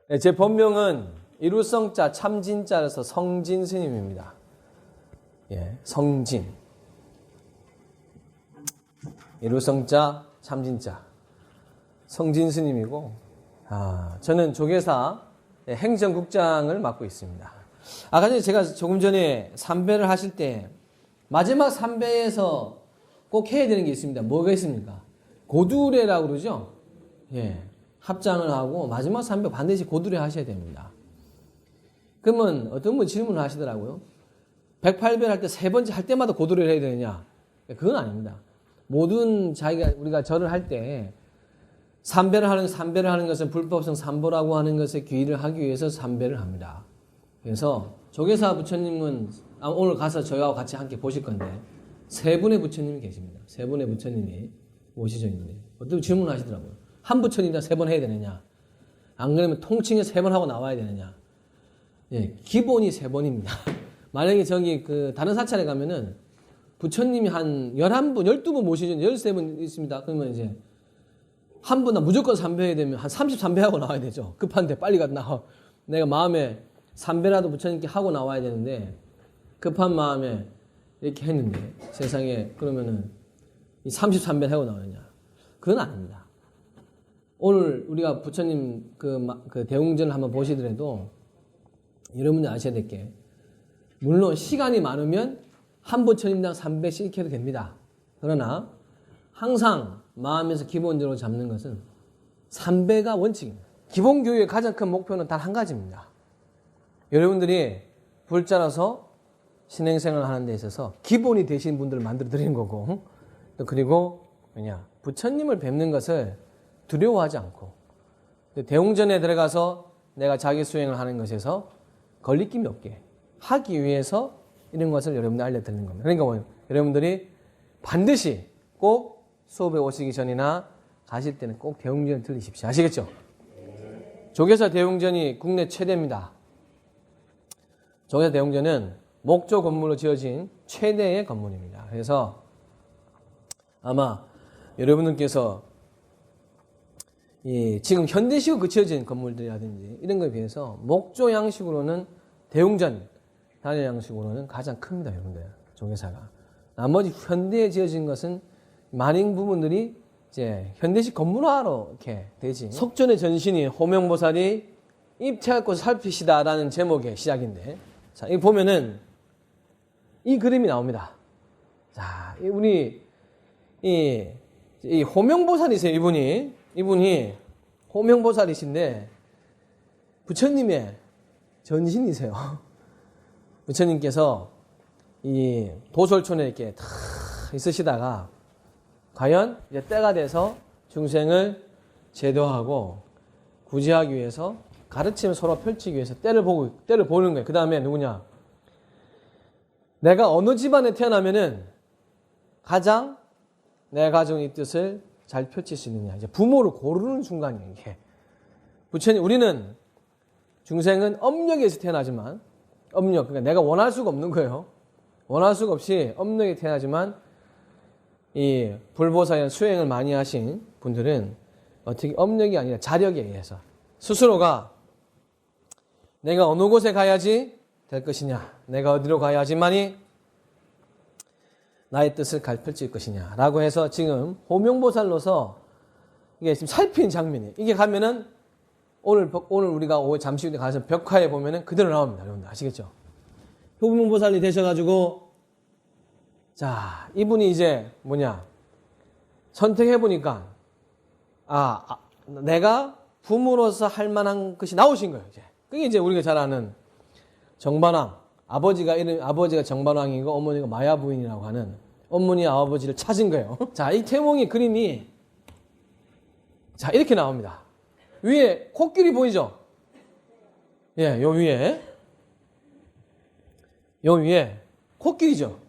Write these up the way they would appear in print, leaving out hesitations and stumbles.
네, 제 본명은 이루성자 참진자라서 성진 스님입니다. 예, 성진. 이루성자 참진자. 성진 스님이고, 저는 조계사 행정국장을 맡고 있습니다. 아까 전에 제가 조금 전에 삼배를 하실 때 마지막 삼배에서 꼭 해야 되는 게 있습니다. 뭐가 있습니까? 고두례라고 그러죠? 예. 합장을 하고 마지막 삼배 반드시 고두례 하셔야 됩니다. 그러면 어떤 분 질문을 하시더라고요. 108배 할 때 세 번째 할 때마다 고두례를 해야 되느냐? 그건 아닙니다. 모든 우리가 절을 할 때 삼배를 하는 것은 불법성 삼보라고 하는 것에 귀의를 하기 위해서 삼배를 합니다. 그래서 조계사 부처님은 오늘 가서 저희와 같이 함께 보실 건데 세 분의 부처님이 계십니다. 세 분의 부처님이 모시져 있는데 어떤 질문을 하시더라고요. 한 부처님이나 세 번 해야 되느냐? 안 그러면 통칭에 세 번 하고 나와야 되느냐? 예, 기본이 세 번입니다. 만약에 저기 다른 사찰에 가면은 부처님이 한 11분, 12분 모시죠. 13분 있습니다. 그러면 이제 한 분은 무조건 삼배해야 되면 한 33배 하고 나와야 되죠. 급한데 빨리 나와. 내가 마음에 삼배라도 부처님께 하고 나와야 되는데 급한 마음에 이렇게 했는데 세상에 그러면은 이 33배 하고 나오느냐? 그건 아닙니다. 오늘 우리가 부처님 그 대웅전을 한번 보시더라도 여러분들 아셔야 될 게 물론 시간이 많으면 한 부처님당 300씩 이렇게 해도 됩니다. 그러나 항상 마음에서 기본적으로 잡는 것은 3배가 원칙입니다. 기본 교육의 가장 큰 목표는 단 한 가지입니다. 여러분들이 불자라서 신행생활을 하는 데 있어서 기본이 되신 분들을 만들어 드리는 거고 또 그리고 부처님을 뵙는 것을 두려워하지 않고 대웅전에 들어가서 내가 자기 수행을 하는 것에서 걸리낌이 없게 하기 위해서 이런 것을 여러분들 알려드리는 겁니다. 그러니까 여러분들이 반드시 꼭 수업에 오시기 전이나 가실 때는 꼭 대웅전을 들리십시오. 아시겠죠? 조계사 대웅전이 국내 최대입니다. 조계사 대웅전은 목조 건물로 지어진 최대의 건물입니다. 그래서 아마 여러분들께서 지금 현대식으로 지어진 건물들이라든지 이런 거에 비해서 목조 양식으로는 대웅전 단일 양식으로는 가장 큽니다. 여러분들 조계사가. 나머지 현대에 지어진 것은 많은 부분들이 이제 현대식 건물화로 이렇게 되지. 석존의 전신이 호명보살이 입체할 곳을 살피시다라는 제목의 시작인데, 자, 이 보면은 이 그림이 나옵니다. 자, 우리 이 호명보살이세요. 이분이 호명보살이신데 부처님의 전신이세요. 부처님께서 이 도솔촌에 이렇게 다 있으시다가 과연 이제 때가 돼서 중생을 제도하고 구제하기 위해서 가르침을 서로 펼치기 위해서 때를 보는 거예요. 그 다음에 누구냐? 내가 어느 집안에 태어나면은 가장 내 가정의 뜻을 잘 펼칠 수 있느냐. 이제 부모를 고르는 순간이에요, 이게. 부처님, 우리는 중생은 업력에서 태어나지만, 그러니까 내가 원할 수가 없는 거예요. 원할 수가 없이 업력에 태어나지만, 이 불보살이나 수행을 많이 하신 분들은 어떻게 업력이 아니라 자력에 의해서 스스로가 내가 어느 곳에 가야지 될 것이냐, 내가 어디로 가야지만이 나의 뜻을 펼칠 것이냐 라고 해서 지금 호명보살로서 이게 지금 살핀 장면이에요. 이게 가면은 오늘 우리가 잠시 후에 가서 벽화에 보면은 그대로 나옵니다. 여러분들 아시겠죠? 호명보살이 되셔가지고 자, 이분이 이제 선택해보니까 내가 부모로서 할 만한 것이 나오신 거예요. 그게 이제 우리가 잘 아는 정반왕. 아버지가 정반왕이고 어머니가 마야 부인이라고 하는 어머니와 아버지를 찾은 거예요. 자, 이 태몽의 그림이 자, 이렇게 나옵니다. 위에 코끼리 보이죠? 예, 요 위에 코끼리죠.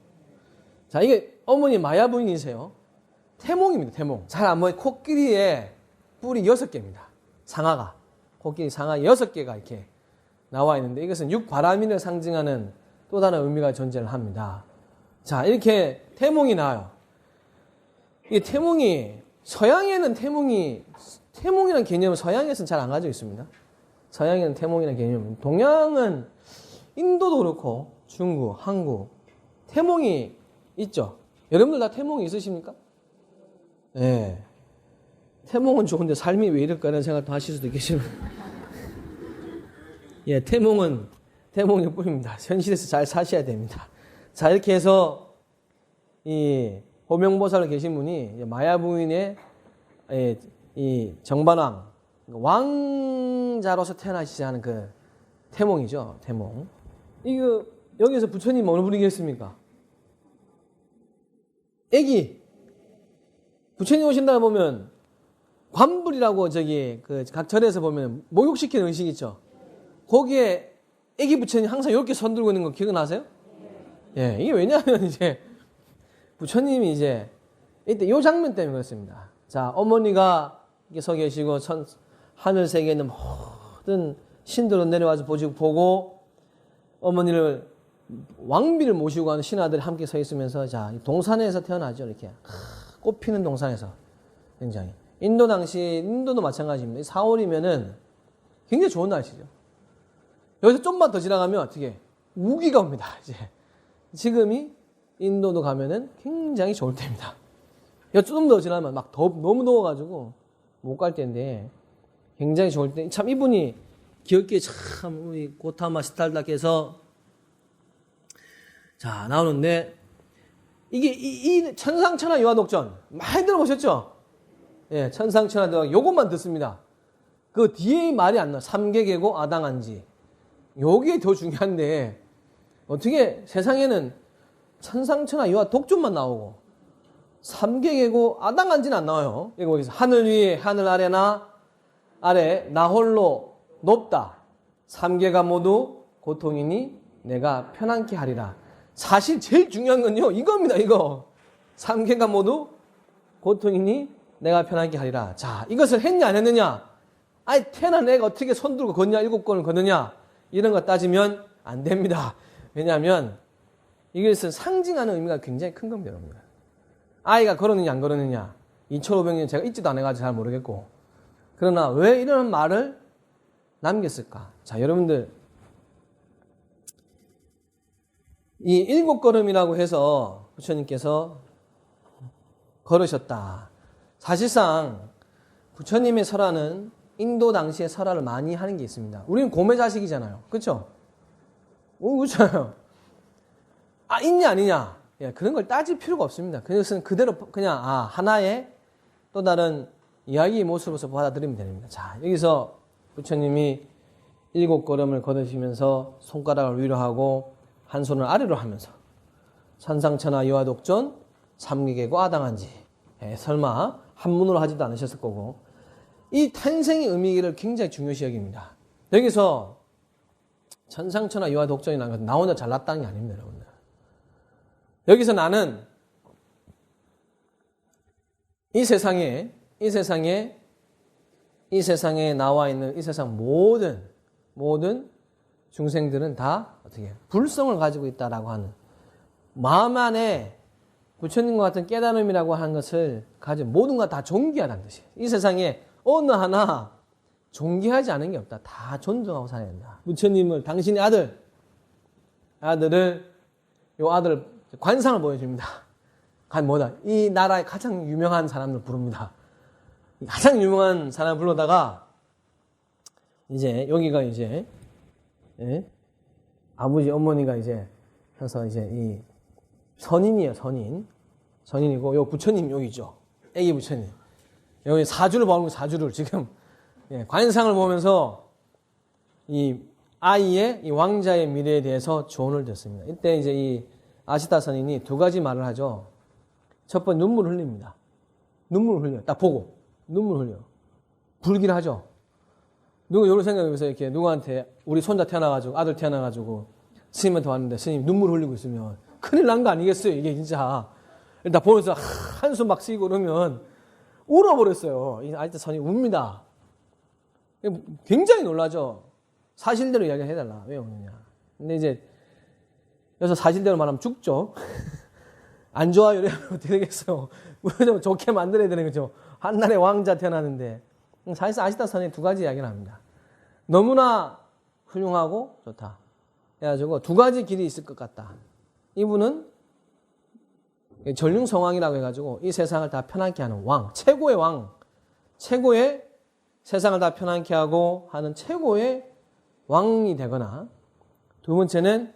자, 이게 어머니 마야 부인이세요. 태몽입니다, 태몽. 잘 안 보이는 코끼리의 뿔이 6개입니다. 코끼리 상아 6개가 이렇게 나와 있는데 이것은 육바라민을 상징하는 또 다른 의미가 존재를 합니다. 자, 이렇게 태몽이 나와요. 이 태몽이 서양에는 태몽이라는 개념은 서양에서는 잘 안 가지고 있습니다. 서양에는 태몽이라는 개념이 동양은 인도도 그렇고 중국, 한국 태몽이 있죠. 여러분들 다 태몽이 있으십니까? 네. 태몽은 좋은데 삶이 왜 이럴까 이런 생각도 하실 수도 있겠지만 예, 태몽은 뿐입니다. 현실에서 잘 사셔야 됩니다. 자, 이렇게 해서 이 호명보살로 계신 분이 마야 부인의 이 정반왕 왕자로서 태어나시지 않은 그 태몽이죠. 태몽. 이거 여기서 부처님 어느 분이 계십니까? 애기. 부처님 오신다 보면 관불이라고 저기 그 각 절에서 보면 목욕시키는 의식 있죠. 거기에 애기 부처님 항상 이렇게 손 들고 있는 거 기억나세요? 예, 이게 왜냐하면 이제 부처님이 이제 이때 이 장면 때문에 그렇습니다. 자, 어머니가 이렇게 서 계시고 하늘 세계에 있는 모든 신들은 내려와서 보고 어머니를 왕비를 모시고 가는 신하들이 함께 서 있으면서 자, 동산에서 태어나죠. 이렇게 꽃피는 동산에서 굉장히 인도도 마찬가지입니다. 4월이면은 굉장히 좋은 날씨죠. 여기서 좀만 더 지나가면 어떻게 우기가 옵니다. 이제 지금이 인도도 가면은 굉장히 좋을 때입니다. 좀 더 지나면 막 너무 더워가지고 못 갈 때인데 굉장히 좋을 때. 참 이분이 기억기에 참 우리 고타마 시달다께서 자 나오는데 이게 이 천상천하 유화독전 많이 들어보셨죠? 예, 천상천하 요것만 듣습니다. 그 뒤에 말이 안 나와. 삼계계고 아당한지. 요게 더 중요한데 어떻게 세상에는 천상천하 유화독전만 나오고 삼계계고 아당한지는 안 나와요. 이거 보겠습니다. 하늘 위에 하늘 아래나 아래 나 홀로 높다. 삼계가 모두 고통이니 내가 편안케 하리라. 사실 제일 중요한 건요 이겁니다. 이거 삼계가 모두 고통이니 내가 편안케 하리라. 자, 이것을 했냐 안 했느냐? 아니 태어난 애가 어떻게 손 들고 걷냐 7권을 걷느냐 이런 거 따지면 안 됩니다. 왜냐하면 이것은 상징하는 의미가 굉장히 큰 겁니다. 아이가 걸었느냐 안 걸었느냐 2500년 제가 있지도 않아가지고 잘 모르겠고 그러나 왜 이런 말을 남겼을까? 자, 여러분들 이 7걸음이라고 해서 부처님께서 걸으셨다. 사실상 부처님의 설화는 인도 당시에 설화를 많이 하는 게 있습니다. 우리는 고매 자식이잖아요. 그렇죠? 그렇잖아요. 아, 있냐 아니냐 예, 그런 걸 따질 필요가 없습니다. 그것은 그대로 그냥 하나의 또 다른 이야기의 모습으로서 받아들이면 됩니다. 자, 여기서 부처님이 7걸음을 걸으시면서 손가락을 위로 하고 한 손을 아래로 하면서 천상천하 유화독전 삼계계고 아당한지 설마 한문으로 하지도 않으셨을 거고 이 탄생의 의미를 굉장히 중요시 여깁니다. 여기서 천상천하 유화독전이라는 것은 나 혼자 잘났다는 게 아닙니다. 여러분들. 여기서 나는 이 세상에 나와 있는 이 세상 모든 중생들은 다 어떻게 불성을 가지고 있다라고 하는 마음 안에 부처님과 같은 깨달음이라고 하는 것을 가진 모든 것 다 존귀하다는 뜻이에요. 이 세상에 어느 하나 존귀하지 않은 게 없다. 다 존중하고 살아야 된다. 부처님을 당신의 아들을 관상을 보여줍니다. 뭐다? 이 나라의 가장 유명한 사람을 부릅니다. 가장 유명한 사람을 불러다가 이제 여기가 이제 아버지 어머니가 이제 해서 이제 이 선인이에요. 선인이고 요 부처님 여기죠. 애기 부처님. 여기 사주를 보는 사주를 지금 관상을 보면서 이 아이의 이 왕자의 미래에 대해서 조언을 듣습니다. 이때 이제 이 아시타 선인이 두 가지 말을 하죠. 첫 번째 눈물을 흘립니다. 눈물을 흘려요. 딱 보고 눈물을 흘려요. 불길을 하죠. 누구 이런 생각해서 이렇게 누구한테 우리 손자 태어나가지고 아들 태어나가지고 스님한테 왔는데 스님 눈물 흘리고 있으면 큰일 난 거 아니겠어요? 이게 진짜 일단 보면서 한숨 막 쉬고 그러면 울어버렸어요. 이 아시타 선인이 웁니다. 굉장히 놀라죠. 사실대로 이야기해달라. 왜 우느냐. 근데 이제 그래서 사실대로 말하면 죽죠. 안 좋아요. 이러면 어떻게 되겠어요. 좀 좋게 만들어야 되는 거죠. 한나라의 왕자 태어나는데. 사실상 아시타 선이 두 가지 이야기를 합니다. 너무나 훌륭하고 좋다. 해가지고 두 가지 길이 있을 것 같다. 이분은 전륜성왕이라고 해가지고 이 세상을 다 편안케 하는 왕, 최고의 왕, 최고의 세상을 다 편안케 하고 하는 최고의 왕이 되거나, 두 번째는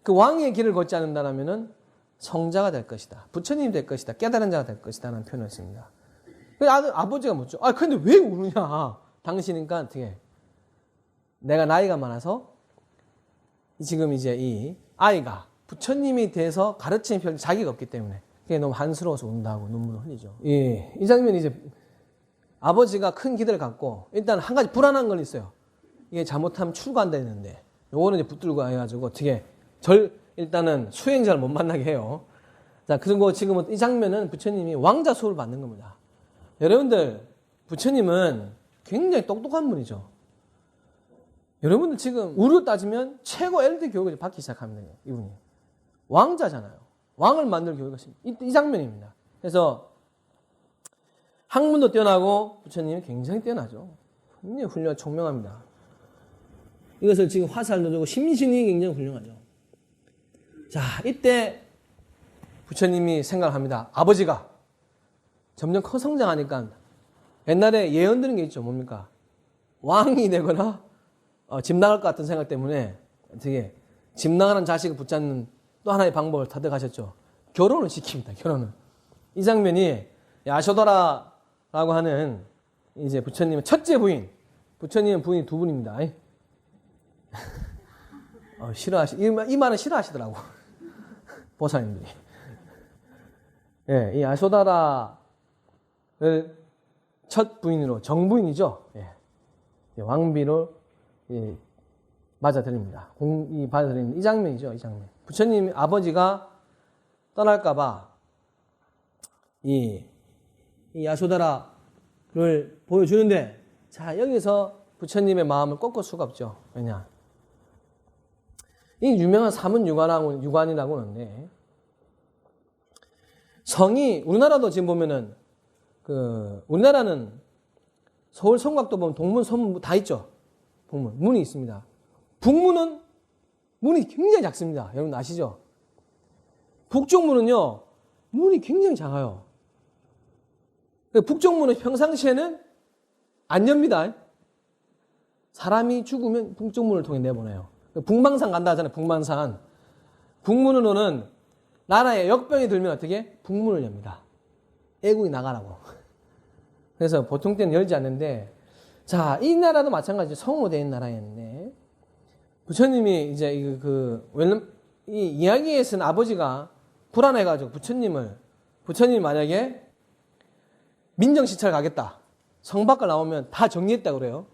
그 왕의 길을 걷지 않는다면은 성자가 될 것이다. 부처님이 될 것이다. 깨달은 자가 될 것이다. 라는 표현을 했습니다. 아버지가 묻죠. 근데 왜 우느냐? 당신이니까 어떻게? 내가 나이가 많아서 지금 이제 이 아이가 부처님이 돼서 가르치는 별 자기가 없기 때문에 그게 너무 한스러워서 운다고 눈물을 흘리죠. 예, 이 장면이 이제 아버지가 큰 기대를 갖고 일단 한 가지 불안한 건 있어요. 이게 잘못하면 출가한다 했는데 요거는 이제 붙들고 해가지고 어떻게 일단은 수행자를 못 만나게 해요. 자, 그리고 지금은 이 장면은 부처님이 왕자 수업을 받는 겁니다. 여러분들, 부처님은 굉장히 똑똑한 분이죠. 여러분들 지금 우리로 따지면 최고 엘리트 교육을 받기 시작합니다. 이분이. 왕자잖아요. 왕을 만들 교육을 했습니다. 이 장면입니다. 그래서 학문도 뛰어나고 부처님이 굉장히 뛰어나죠. 굉장히 훌륭하고 총명합니다. 이것을 지금 화살도 주고 심신이 굉장히 훌륭하죠. 자, 이때 부처님이 생각합니다. 아버지가 점점 커 성장하니까 옛날에 예언 드는 게 있죠. 뭡니까? 왕이 되거나 집 나갈 것 같은 생각 때문에 어떻게 집 나가는 자식을 붙잡는 또 하나의 방법을 터득하셨죠. 결혼을 시킵니다. 결혼을. 이 장면이 야쇼다라라고 하는 이제 부처님의 첫째 부인. 부처님의 부인이 두 분입니다. 이 말은 싫어하시더라고. 보살님들이. 예, 이 야쇼다라를 첫 부인으로, 정부인이죠. 예, 왕비로 맞아들입니다. 받아들이는 이 장면이죠. 이 장면. 부처님 아버지가 떠날까봐 이 야쇼다라를 보여주는데, 자, 여기서 부처님의 마음을 꺾을 수가 없죠. 왜냐? 이 유명한 사문유관이라고 하는데, 성이, 우리나라도 지금 보면은, 우리나라는 서울 성곽도 보면 동문, 서문 다 있죠. 북문, 문이 있습니다. 북문은 문이 굉장히 작습니다. 여러분 아시죠? 북쪽문은요, 문이 굉장히 작아요. 북쪽문은 평상시에는 안 엽니다. 사람이 죽으면 북쪽문을 통해 내보내요. 북망산 간다 하잖아요. 북망산. 북문으로는 나라에 역병이 들면 어떻게? 북문을 엽니다. 애국이 나가라고. 그래서 보통 때는 열지 않는데, 자, 이 나라도 마찬가지죠. 성호되는 나라였는데, 부처님이 이제 이 이야기에서는 아버지가 불안해가지고 부처님이 만약에 민정시찰 가겠다. 성 밖을 나오면 다 정리했다 그래요.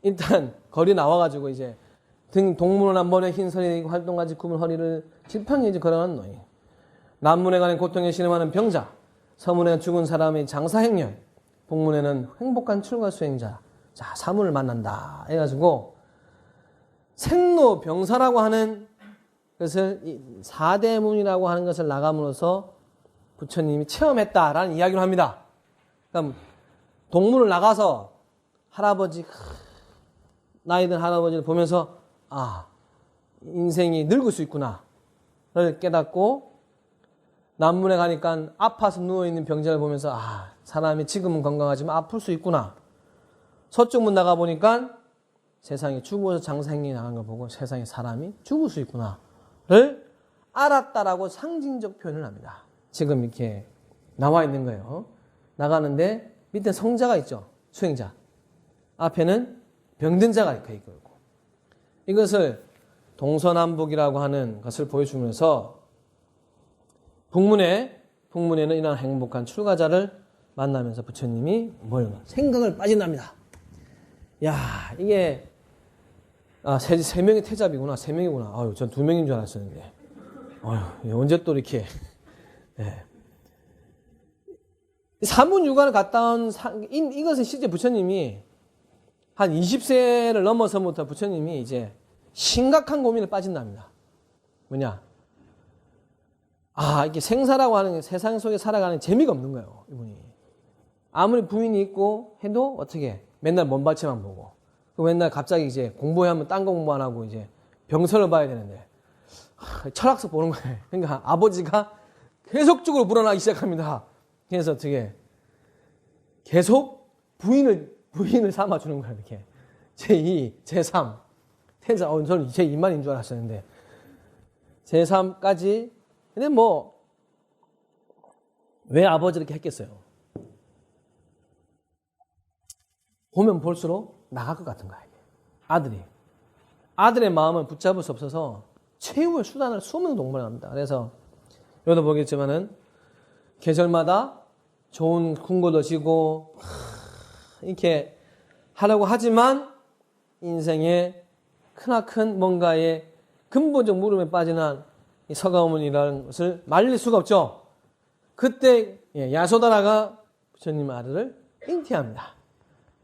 일단 거리 나와가지고 이제 동문을 한 번에 흰선이 활동가지 굽은 허리를 지팡이에 이제 걸어가는 노인. 남문에 가는 고통에 신음하는 병자. 서문에 죽은 사람의 장사행렬. 북문에는 행복한 출가 수행자. 자, 사문을 만난다. 해가지고 생로병사라고 하는 것을, 사대문이라고 하는 것을 나감으로써 부처님이 체험했다라는 이야기를 합니다. 그럼 동문을 나가서 나이 든 할아버지를 보면서, 인생이 늙을 수 있구나를 깨닫고, 남문에 가니까 아파서 누워있는 병자를 보면서, 사람이 지금은 건강하지만 아플 수 있구나. 서쪽문 나가보니까 세상에 죽어서 장생이 나간 걸 보고 세상에 사람이 죽을 수 있구나를 알았다라고 상징적 표현을 합니다. 지금 이렇게 나와 있는 거예요. 나가는데 밑에 성자가 있죠. 수행자. 앞에는 병든 자가 있고, 이것을 동서남북이라고 하는 것을 보여주면서 북문에는 이런 행복한 출가자를 만나면서 부처님이 생각을 빠진답니다. 야, 이게 세 명이 태잡이구나. 세 명이구나. 전 두 명인 줄 알았었는데. 언제 또 이렇게. 네. 사문유관을 갔다 온 이것은 실제 부처님이 한 20세를 넘어서부터 부처님이 이제 심각한 고민에 빠진답니다. 뭐냐? 이게 생사라고 하는 게 세상 속에 살아가는 재미가 없는 거예요, 이분이. 아무리 부인이 있고 해도 어떻게 맨날 먼 발치만 보고. 그 맨날 갑자기 이제 공부하면 딴 공부 안 하고 이제 병설을 봐야 되는데 철학서 보는 거예요. 그러니까 아버지가 계속적으로 불어나기 시작합니다. 그래서 어떻게 계속 부인을 삼아주는 거예요. 이렇게 제2, 제3, 텐사. 저는 제2만인 줄 알았었는데 제3까지. 근데 뭐 왜 아버지 이렇게 했겠어요? 보면 볼수록 나갈 것 같은 거야. 이게. 아들의 마음을 붙잡을 수 없어서 최후의 수단을 수없는 동반을 합니다. 그래서 여기도 보겠지만은 계절마다 좋은 궁궐도 지고 이렇게 하려고 하지만 인생의 크나큰 뭔가의 근본적 물음에 빠지는 이 서가모니라는 것을 말릴 수가 없죠. 그때 야소다라가 부처님 아들을 잉태합니다.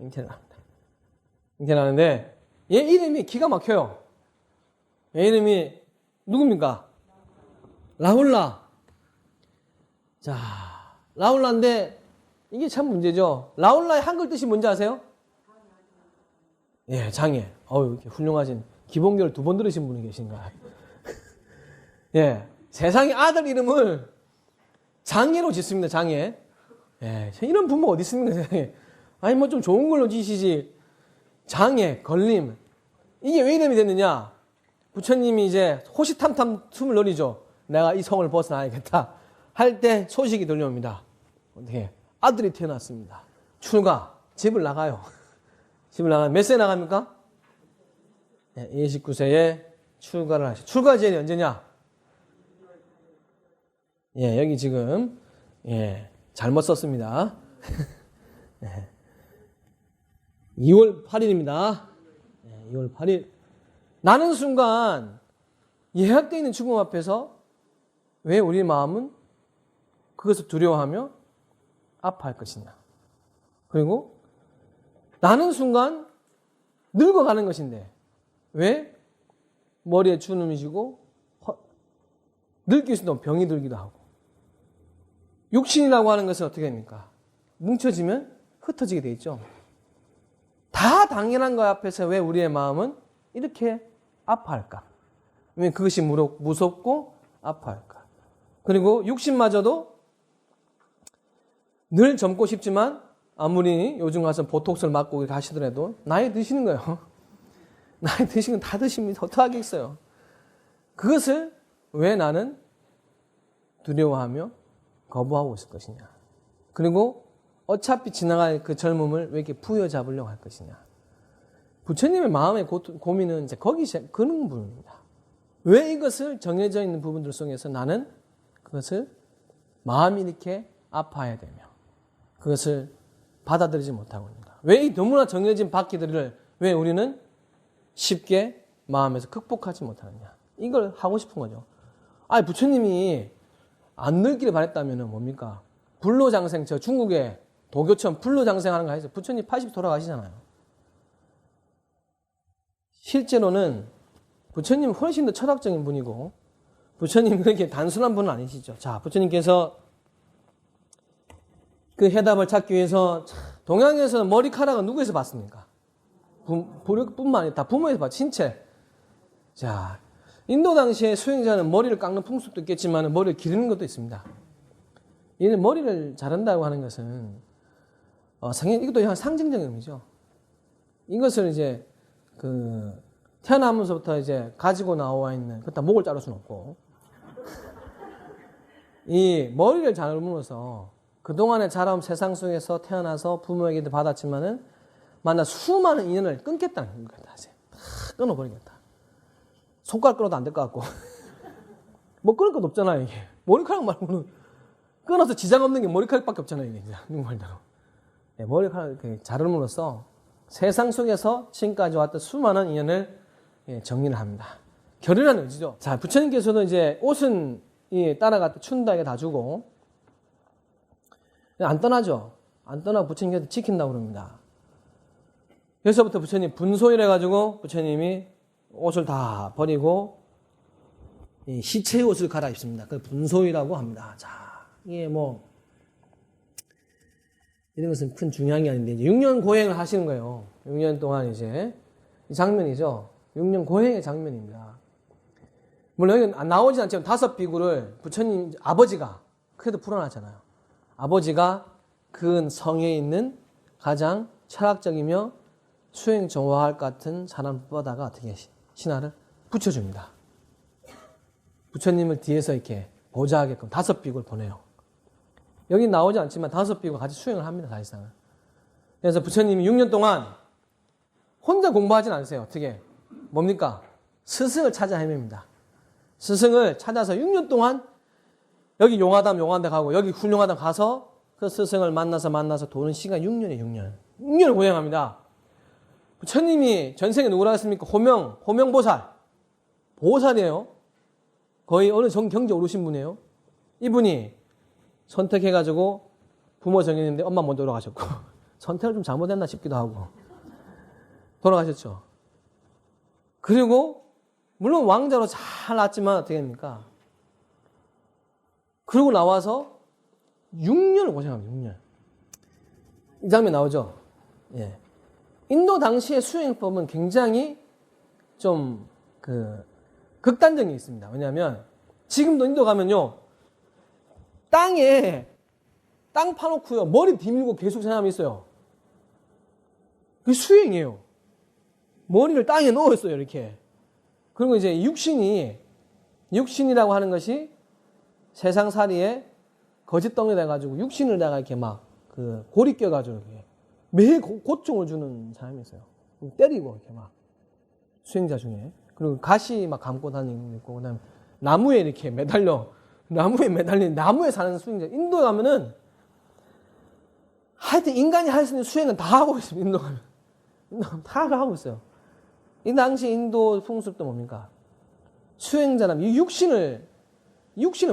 잉태를 합니다. 잉태를 하는데 얘 이름이 기가 막혀요. 얘 이름이 누굽니까? 라울라. 자, 라울라인데 이게 참 문제죠. 라울라의 한글 뜻이 뭔지 아세요? 예, 장애. 이렇게 훌륭하신 기본교를 2번 들으신 분이 계신가. 예, 세상에 아들 이름을 장애로 짓습니다. 장애. 예, 이런 부모 어디 있습니까? 세상에. 아니 뭐 좀 좋은 걸로 지시지. 장애, 걸림. 이게 왜 이름이 됐느냐? 부처님이 이제 호시탐탐 숨을 내리죠. 내가 이 성을 벗어나야겠다. 할 때 소식이 들려옵니다. 어떻게? 아들이 태어났습니다. 출가. 집을 나가요. 집을 나가면 몇 세 나갑니까? 네, 29세에 출가를 하시죠. 출가 제일이 언제냐? 예, 여기 지금, 잘못 썼습니다. 2월 8일입니다. 2월 8일. 나는 순간 예약되어 있는 죽음 앞에서 왜 우리 마음은 그것을 두려워하며 아파할 것이냐. 그리고 나는 순간 늙어가는 것인데 왜 머리에 주름이 지고 늙길 수도 병이 들기도 하고 육신이라고 하는 것은 어떻게 됩니까? 뭉쳐지면 흩어지게 돼 있죠. 다 당연한 것 앞에서 왜 우리의 마음은 이렇게 아파할까? 왜 그것이 무섭고 아파할까? 그리고 육신마저도 늘 젊고 싶지만 아무리 요즘 가서 보톡스를 맞고 가시더라도 나이 드시는 거예요. 나이 드시면 다 드십니다. 어떡하겠어요? 그것을 왜 나는 두려워하며 거부하고 있을 것이냐? 그리고 어차피 지나갈 그 젊음을 왜 이렇게 부여잡으려고 할 것이냐? 부처님의 마음의 고민은 이제 그런 부분입니다. 왜 이것을 정해져 있는 부분들 속에서 나는 그것을 마음이 이렇게 아파야 되며 그것을 받아들이지 못하고 있는가? 왜 이 너무나 정해진 바퀴들을 왜 우리는 쉽게 마음에서 극복하지 못하느냐? 이걸 하고 싶은 거죠. 부처님이 안 늙기를 바랬다면 뭡니까? 불로장생, 저 중국에 도교처럼 불로장생하는 거 해서 부처님 80 돌아가시잖아요. 실제로는 부처님은 훨씬 더 철학적인 분이고 부처님 그렇게 단순한 분은 아니시죠. 자, 부처님께서 그 해답을 찾기 위해서 동양에서는 머리카락은 누구에서 봤습니까? 뿐만 아니라 다 부모에서 봤죠. 신체. 자, 인도 당시에 수행자는 머리를 깎는 풍습도 있겠지만 머리를 기르는 것도 있습니다. 얘는 머리를 자른다고 하는 것은 이것도 한 상징적인 의미죠. 이것을 이제 태어나면서부터 이제 가지고 나와 있는 그렇다 목을 자를 수는 없고 이 머리를 자름으로써 그동안에 자라온 세상 속에서 태어나서 부모에게도 받았지만은 만나 수많은 인연을 끊겠다는 거다. 끊어버리겠다. 손가락 끊어도 안 될 것 같고 뭐 끊을 것도 없잖아요. 이게 머리카락 말고는 끊어서 지장 없는 게 머리카락밖에 없잖아요. 이게 누구 말대로 머리카락 이렇게 자름으로써 세상 속에서 지금까지 왔던 수많은 인연을 정리를 합니다. 결의라는 의지죠. 자, 부처님께서도 이제 옷은 따라갔다 춘다에게 다 주고 안 떠나죠. 안 떠나고 부처님께서 지킨다고 그럽니다. 그래서부터 부처님 분소일 해가지고 부처님이 옷을 다 버리고 시체의 옷을 갈아입습니다. 그걸 분소이라고 합니다. 자, 이게 이런 것은 큰 중요한 게 아닌데, 이제 6년 고행을 하시는 거예요. 6년 동안 이제 이 장면이죠. 6년 고행의 장면입니다. 물론 여기 나오진 않지만 5비구를 부처님 아버지가, 그래도 불안하잖아요. 아버지가 그 성에 있는 가장 철학적이며 수행 정화할 것 같은 사람 뽑아다가 어떻게 신하를 붙여줍니다. 부처님을 뒤에서 이렇게 보좌하게끔 5비구를 보내요. 여기 나오지 않지만 5비구가 같이 수행을 합니다. 사실상은. 그래서 부처님이 6년 동안 혼자 공부하진 않으세요. 어떻게? 뭡니까? 스승을 찾아 헤맵니다. 스승을 찾아서 6년 동안 여기 용화담 가고 여기 훌륭하담 가서 그 스승을 만나서 도는 시간 6년이에요. 6년. 6년을 고행합니다. 부처님이 전생에 누구라 했습니까? 호명보살. 보살이에요. 거의 어느 경지 오르신 분이에요. 이분이 선택해가지고 부모 정했는데 엄마 먼저 돌아가셨고 선택을 좀 잘못했나 싶기도 하고 돌아가셨죠. 그리고 물론 왕자로 잘 났지만 어떻게 됩니까? 그러고 나와서 6년을 고생합니다. 6년. 이 장면 나오죠? 예. 인도 당시의 수행법은 굉장히 좀 극단적인 게 있습니다. 왜냐하면 지금도 인도 가면요. 땅에 땅 파놓고요. 머리 뒤밀고 계속 사람이 있어요. 그게 수행이에요. 머리를 땅에 넣었어요. 이렇게. 그리고 이제 육신이라고 하는 것이 세상살이에 거짓덩이 돼가지고 육신을 다가 이렇게 막 고리 껴가지고 매일 고통을 주는 사람이 있어요. 때리고 이렇게 막 수행자 중에. 그리고 가시 막 감고 다니는 거 있고, 그다음에 나무에 이렇게 매달린 나무에 사는 수행자. 인도 가면은 하여튼 인간이 할 수 있는 수행은 다 하고 있습니다. 인도 가면 다 하고 있어요. 이 당시 인도 풍습도 뭡니까? 수행자라면 이 육신을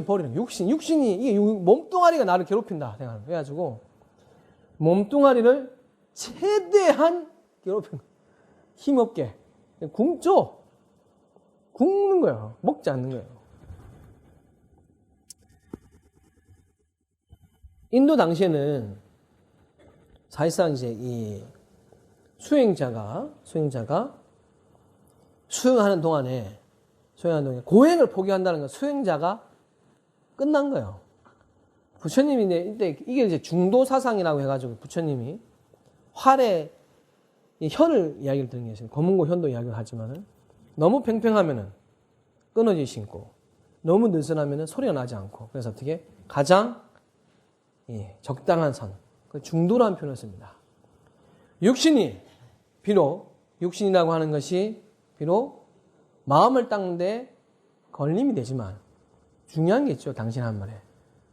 버리는 거예요. 육신이 이게 몸뚱아리가 나를 괴롭힌다 생각하는 거예요. 그래가지고 몸뚱아리를 최대한 괴롭히는 거예요. 힘없게 굶는 거예요. 먹지 않는 거예요. 인도 당시에는 사실상 이제 이 수행자가 수행하는 동안에 고행을 포기한다는 건 수행자가 끝난 거예요. 부처님이 이때 이게 이제 중도 사상이라고 해가지고 부처님이 활의 이 혀를 이야기를 드는 게 있어요. 검은고 현도 이야기를 하지만은 너무 팽팽하면은 끊어질 수 있고 너무 느슨하면은 소리가 나지 않고 그래서 어떻게 가장 적당한 선, 그 중도라는 표현을 씁니다. 육신이라고 하는 것이 비록 마음을 닦는데 걸림이 되지만 중요한 게 있죠. 당신 한 말에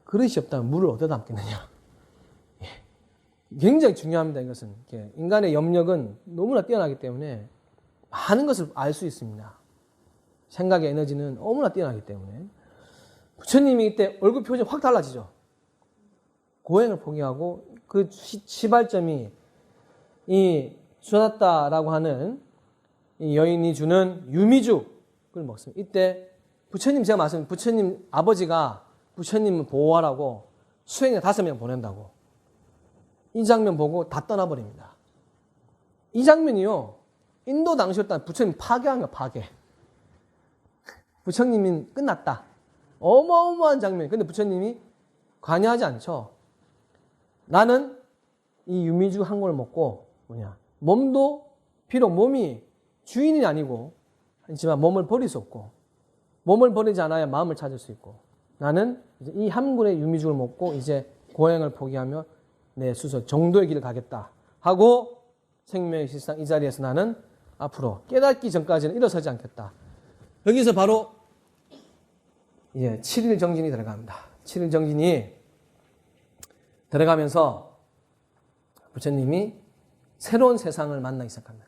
그릇이 없다면 물을 어디다 담겠느냐. 굉장히 중요합니다. 이것은 인간의 염력은 너무나 뛰어나기 때문에 많은 것을 알 수 있습니다. 생각의 에너지는 너무나 뛰어나기 때문에 부처님이 이때 얼굴 표정이 확 달라지죠. 고행을 포기하고 그 시발점이 이 수다다라고 하는 이 여인이 주는 유미죽을 먹습니다. 이때 제가 말씀드린 부처님 아버지가 부처님을 보호하라고 수행에 5명 보낸다고 이 장면 보고 다 떠나버립니다. 이 장면이요. 인도 당시였다 부처님 파괴한 거야. 파괴. 부처님이 끝났다. 어마어마한 장면. 근데 부처님이 관여하지 않죠. 나는 이 유미죽 한 걸 먹고 몸도 비록 몸이 주인이 아니고 하지만 몸을 버릴 수 없고 몸을 버리지 않아야 마음을 찾을 수 있고 나는 이제 이 한 그릇의 유미죽을 먹고 이제 고행을 포기하며 내 스스로 정도의 길을 가겠다 하고 생명의 실상 이 자리에서 나는 앞으로 깨닫기 전까지는 일어서지 않겠다. 여기서 바로 이제 7일 정진이 들어갑니다. 7일 정진이 들어가면서 부처님이 새로운 세상을 만나기 시작합니다.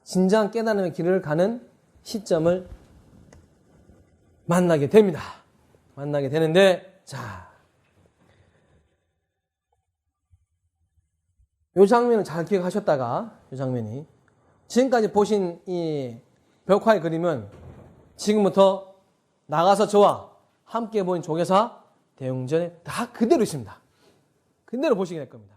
진정한 깨달음의 길을 가는 시점을 만나게 됩니다. 만나게 되는데, 이 장면을 잘 기억하셨다가, 이 장면이 지금까지 보신 이 벽화의 그림은 지금부터 나가서 저와 함께 보인 조계사 대웅전에 다 그대로 있습니다. 그대로 보시게 될 겁니다.